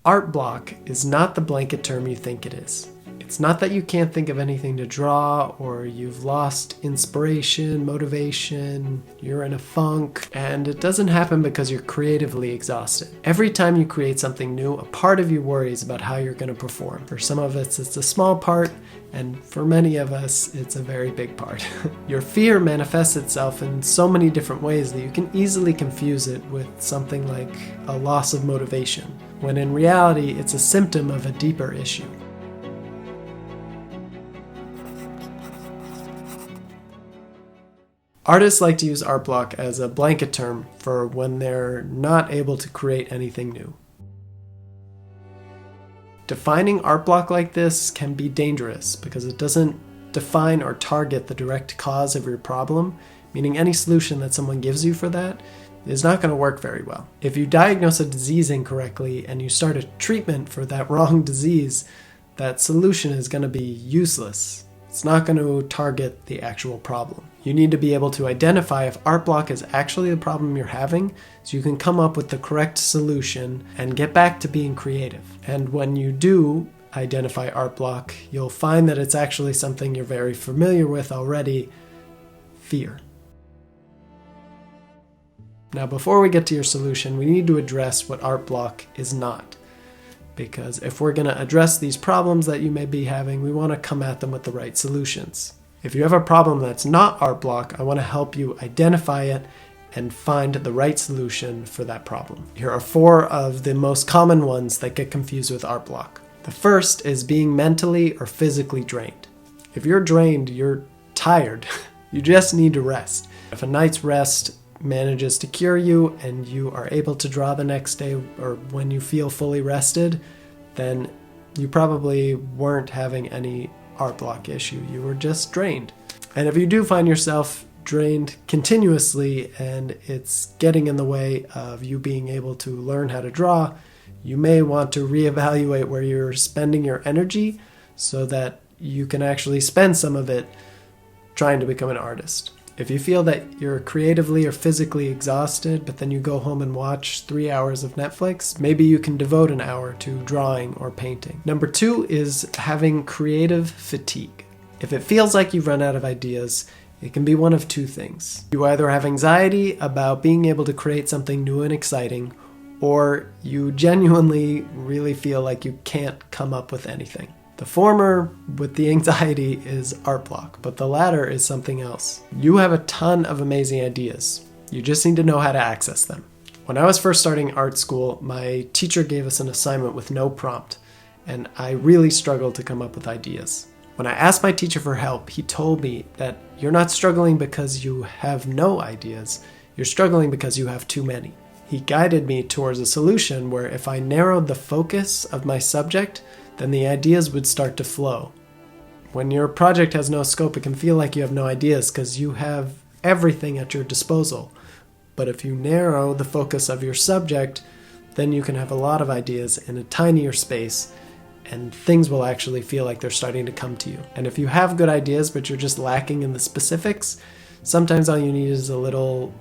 Art block is not the blanket term you think it is. It's not that you can't think of anything to draw, or you've lost inspiration, motivation, you're in a funk, and it doesn't happen because you're creatively exhausted. Every time you create something new, a part of you worries about how you're going to perform. For some of us, it's a small part, and for many of us, it's a very big part. Your fear manifests itself in so many different ways that you can easily confuse it with something like a loss of motivation, when in reality, it's a symptom of a deeper issue. Artists like to use art block as a blanket term for when they're not able to create anything new. Defining art block like this can be dangerous because it doesn't define or target the direct cause of your problem, meaning any solution that someone gives you for that is not going to work very well. If you diagnose a disease incorrectly and you start a treatment for that wrong disease, that solution is going to be useless. It's not going to target the actual problem. You need to be able to identify if art block is actually the problem you're having so you can come up with the correct solution and get back to being creative. And when you do identify art block, you'll find that it's actually something you're very familiar with already: fear. Now, before we get to your solution, we need to address what art block is not. Because if we're going to address these problems that you may be having, we want to come at them with the right solutions. If you have a problem that's not art block, I want to help you identify it and find the right solution for that problem. Here are 4 of the most common ones that get confused with art block. The first is being mentally or physically drained. If you're drained, you're tired. You just need to rest. If a night's rest manages to cure you and you are able to draw the next day or when you feel fully rested, then you probably weren't having any art block issue. You were just drained. And if you do find yourself drained continuously and it's getting in the way of you being able to learn how to draw, you may want to reevaluate where you're spending your energy so that you can actually spend some of it trying to become an artist. If you feel that you're creatively or physically exhausted, but then you go home and watch 3 hours of Netflix, maybe you can devote an hour to drawing or painting. Number 2 is having creative fatigue. If it feels like you've run out of ideas, it can be one of 2 things. You either have anxiety about being able to create something new and exciting, or you genuinely really feel like you can't come up with anything. The former, with the anxiety, is art block, but the latter is something else. You have a ton of amazing ideas. You just need to know how to access them. When I was first starting art school, my teacher gave us an assignment with no prompt, and I really struggled to come up with ideas. When I asked my teacher for help, he told me that you're not struggling because you have no ideas, you're struggling because you have too many. He guided me towards a solution where if I narrowed the focus of my subject, then the ideas would start to flow. When your project has no scope, it can feel like you have no ideas because you have everything at your disposal. But if you narrow the focus of your subject, then you can have a lot of ideas in a tinier space, and things will actually feel like they're starting to come to you. And if you have good ideas, but you're just lacking in the specifics, sometimes all you need is a little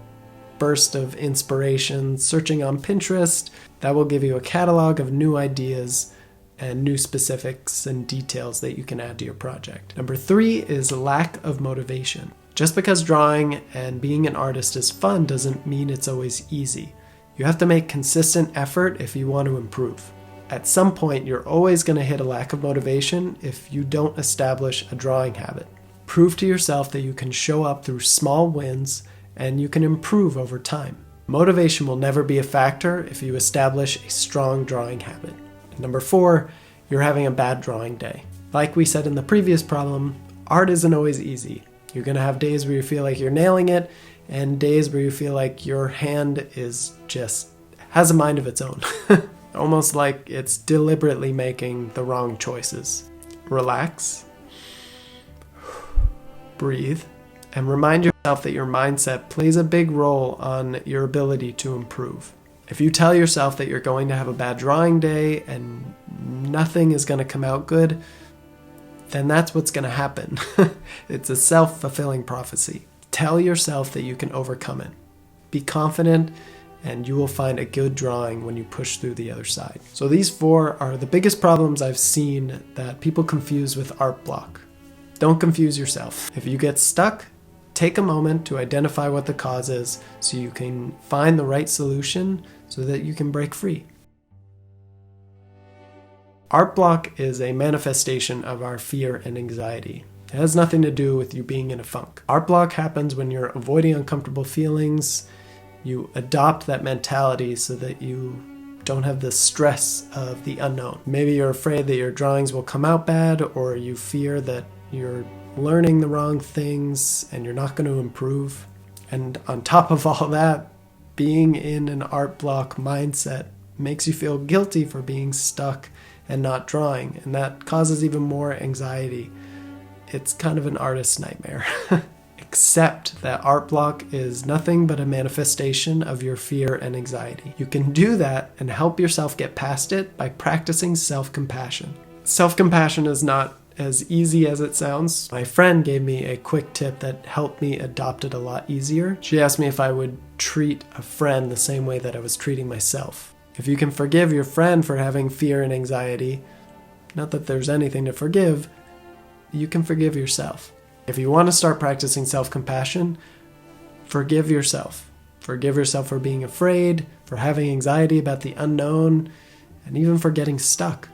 burst of inspiration, searching on Pinterest. That will give you a catalog of new ideas and new specifics and details that you can add to your project. Number 3 is lack of motivation. Just because drawing and being an artist is fun doesn't mean it's always easy. You have to make consistent effort if you want to improve. At some point, you're always going to hit a lack of motivation if you don't establish a drawing habit. Prove to yourself that you can show up through small wins and you can improve over time. Motivation will never be a factor if you establish a strong drawing habit. Number 4, you're having a bad drawing day. Like we said in the previous problem, art isn't always easy. You're going to have days where you feel like you're nailing it, and days where you feel like your hand has a mind of its own. Almost like it's deliberately making the wrong choices. Relax, breathe, and remind yourself that your mindset plays a big role on your ability to improve. If you tell yourself that you're going to have a bad drawing day and nothing is going to come out good, then that's what's going to happen. It's a self-fulfilling prophecy. Tell yourself that you can overcome it. Be confident and you will find a good drawing when you push through the other side. So these 4 are the biggest problems I've seen that people confuse with art block. Don't confuse yourself. If you get stuck, take a moment to identify what the cause is so you can find the right solution so that you can break free. Art block is a manifestation of our fear and anxiety. It has nothing to do with you being in a funk. Art block happens when you're avoiding uncomfortable feelings. You adopt that mentality so that you don't have the stress of the unknown. Maybe you're afraid that your drawings will come out bad, or you fear that you're learning the wrong things and you're not going to improve. And on top of all that, being in an art block mindset makes you feel guilty for being stuck and not drawing, and that causes even more anxiety. It's kind of an artist's nightmare. Accept that art block is nothing but a manifestation of your fear and anxiety. You can do that and help yourself get past it by practicing self-compassion. Self-compassion is not as easy as it sounds. My friend gave me a quick tip that helped me adopt it a lot easier. She asked me if I would treat a friend the same way that I was treating myself. If you can forgive your friend for having fear and anxiety, not that there's anything to forgive, you can forgive yourself. If you want to start practicing self-compassion, forgive yourself. Forgive yourself for being afraid, for having anxiety about the unknown, and even for getting stuck.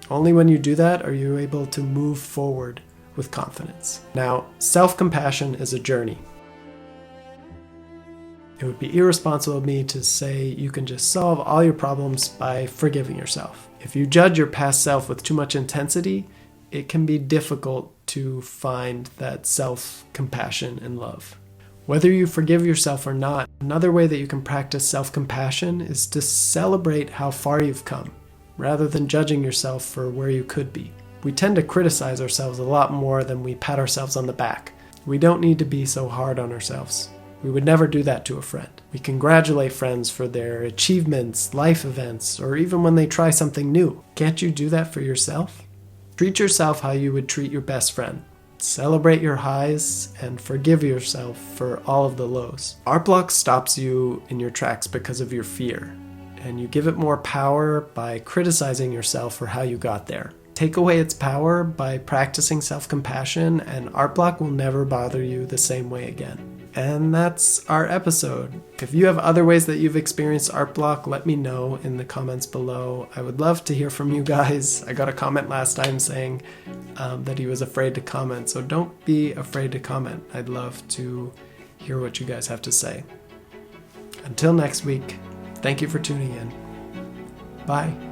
Only when you do that are you able to move forward with confidence. Now, self-compassion is a journey. It would be irresponsible of me to say you can just solve all your problems by forgiving yourself. If you judge your past self with too much intensity, it can be difficult to find that self-compassion and love. Whether you forgive yourself or not, another way that you can practice self-compassion is to celebrate how far you've come, rather than judging yourself for where you could be. We tend to criticize ourselves a lot more than we pat ourselves on the back. We don't need to be so hard on ourselves. We would never do that to a friend. We congratulate friends for their achievements, life events, or even when they try something new. Can't you do that for yourself? Treat yourself how you would treat your best friend. Celebrate your highs and forgive yourself for all of the lows. Art block stops you in your tracks because of your fear, and you give it more power by criticizing yourself for how you got there. Take away its power by practicing self-compassion, and art block will never bother you the same way again. And that's our episode. If you have other ways that you've experienced art block, let me know in the comments below. I would love to hear from you guys. I got a comment last time saying that he was afraid to comment, so don't be afraid to comment. I'd love to hear what you guys have to say. Until next week, thank you for tuning in. Bye.